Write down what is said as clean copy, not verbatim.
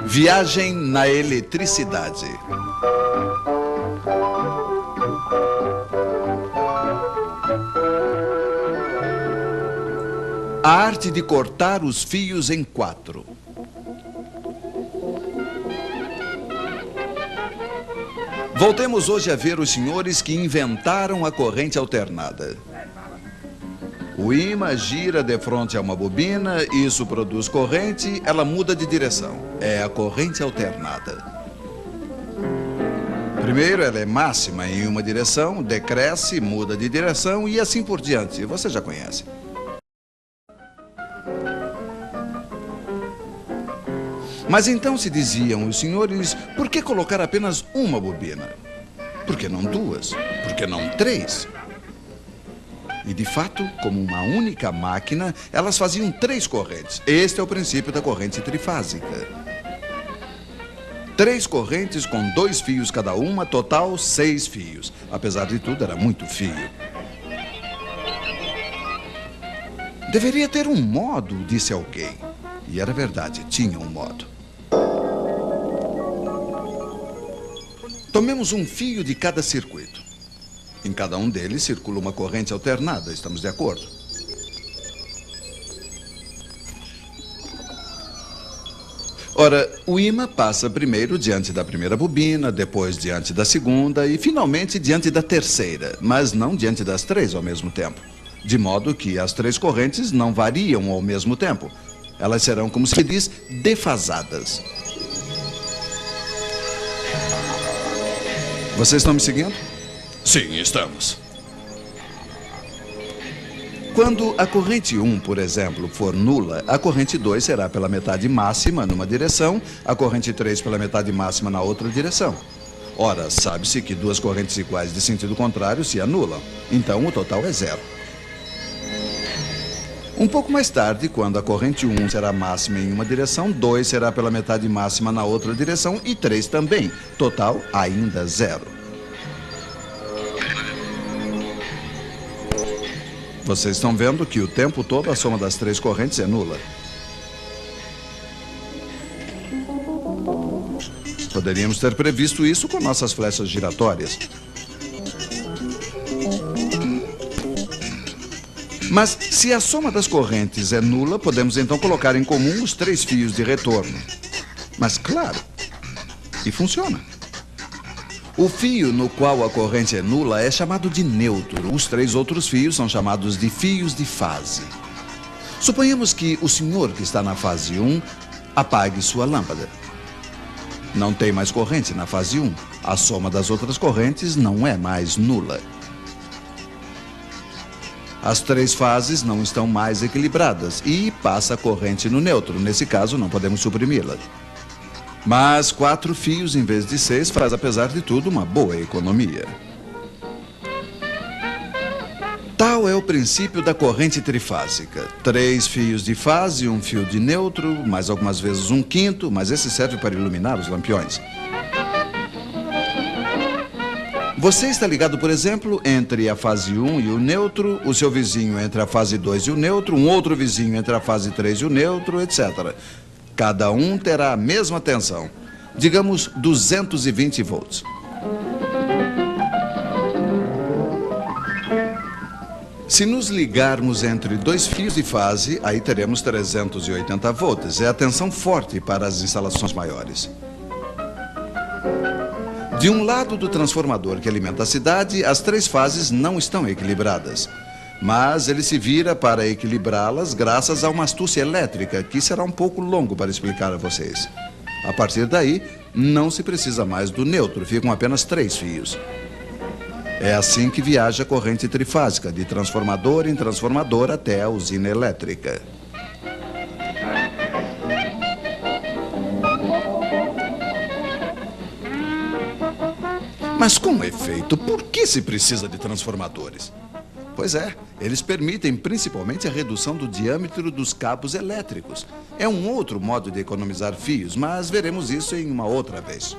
Viagem na eletricidade. A arte de cortar os fios em 4. Voltemos hoje a ver os senhores que inventaram a corrente alternada. O ímã gira de frente a uma bobina, isso produz corrente, ela muda de direção. É a corrente alternada. Primeiro, ela é máxima em uma direção, decresce, muda de direção e assim por diante. Você já conhece. Mas então se diziam os senhores, por que colocar apenas uma bobina? Por que não 2? Por que não 3? E de fato, como uma única máquina, elas faziam 3 correntes. Este é o princípio da corrente trifásica. 3 correntes com 2 fios cada uma, total 6 fios. Apesar de tudo, era muito fio. Deveria ter um modo, disse alguém. E era verdade, tinha um modo. Tomemos um fio de cada circuito. Em cada um deles circula uma corrente alternada, estamos de acordo? Ora, o ímã passa primeiro diante da primeira bobina, depois diante da segunda e finalmente diante da terceira, mas não diante das 3 ao mesmo tempo. De modo que as 3 correntes não variam ao mesmo tempo. Elas serão, como se diz, defasadas. Vocês estão me seguindo? Sim, estamos. Quando a corrente 1, por exemplo, for nula, a corrente 2 será pela metade máxima numa direção, a corrente 3 pela metade máxima na outra direção. Ora, sabe-se que 2 correntes iguais de sentido contrário se anulam. Então, o total é 0. Um pouco mais tarde, quando a corrente 1 será máxima em uma direção, 2 será pela metade máxima na outra direção e 3 também. Total, ainda 0. Vocês estão vendo que o tempo todo a soma das 3 correntes é nula. Poderíamos ter previsto isso com nossas flechas giratórias. Mas se a soma das correntes é nula, podemos então colocar em comum os 3 fios de retorno. Mas claro, e funciona. O fio no qual a corrente é nula é chamado de neutro. Os 3 outros fios são chamados de fios de fase. Suponhamos que o senhor que está na fase 1 apague sua lâmpada. Não tem mais corrente na fase 1. A soma das outras correntes não é mais nula. As 3 fases não estão mais equilibradas e passa a corrente no neutro. Nesse caso, não podemos suprimi-la. Mas 4 fios em vez de 6 faz, apesar de tudo, uma boa economia. Tal é o princípio da corrente trifásica. 3 fios de fase, 1 fio de neutro, mais algumas vezes 1/5, mas esse serve para iluminar os lampiões. Você está ligado, por exemplo, entre a fase 1 e o neutro, o seu vizinho entre a fase 2 e o neutro, um outro vizinho entre a fase 3 e o neutro, etc. Cada um terá a mesma tensão, digamos 220 volts. Se nos ligarmos entre 2 fios de fase, aí teremos 380 volts. É a tensão forte para as instalações maiores. De um lado do transformador que alimenta a cidade, as 3 fases não estão equilibradas. Mas ele se vira para equilibrá-las graças a uma astúcia elétrica, que será um pouco longo para explicar a vocês. A partir daí, não se precisa mais do neutro, ficam apenas 3 fios. É assim que viaja a corrente trifásica, de transformador em transformador até a usina elétrica. Mas com efeito, por que se precisa de transformadores? Pois é, eles permitem principalmente a redução do diâmetro dos cabos elétricos. É um outro modo de economizar fios, mas veremos isso em uma outra vez.